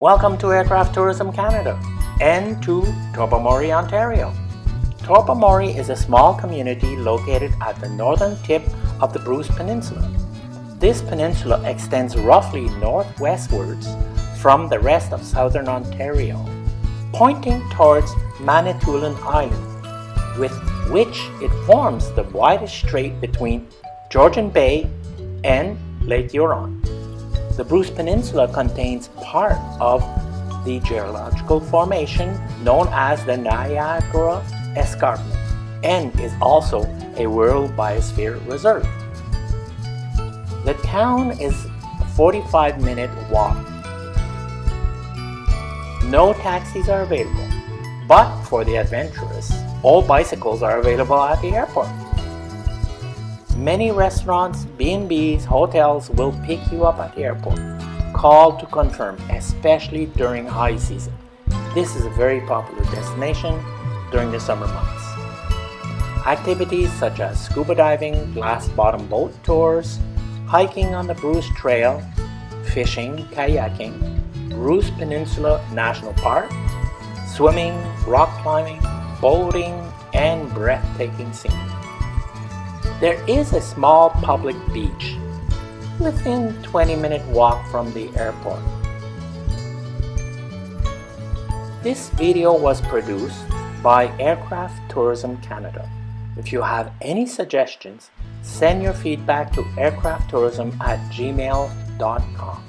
Welcome to Aircraft Tourism Canada and to Tobermory, Ontario. Tobermory is a small community located at the northern tip of the Bruce Peninsula. This peninsula extends roughly northwestwards from the rest of southern Ontario, pointing towards Manitoulin Island, with which it forms the widest strait between Georgian Bay and Lake Huron. The Bruce Peninsula contains part of the geological formation known as the Niagara Escarpment and is also a World Biosphere Reserve. The town is a 45-minute walk. No taxis are available, but for the adventurous, all bicycles are available at the airport. Many restaurants, B&Bs, hotels will pick you up at the airport. Call to confirm, especially during high season. This is a very popular destination during the summer months. Activities such as scuba diving, glass bottom boat tours, hiking on the Bruce Trail, fishing, kayaking, Bruce Peninsula National Park, swimming, rock climbing, boating, and breathtaking scenery. There is a small public beach within 20-minute walk from the airport. This video was produced by Aircraft Tourism Canada. If you have any suggestions, send your feedback to aircrafttourism@gmail.com.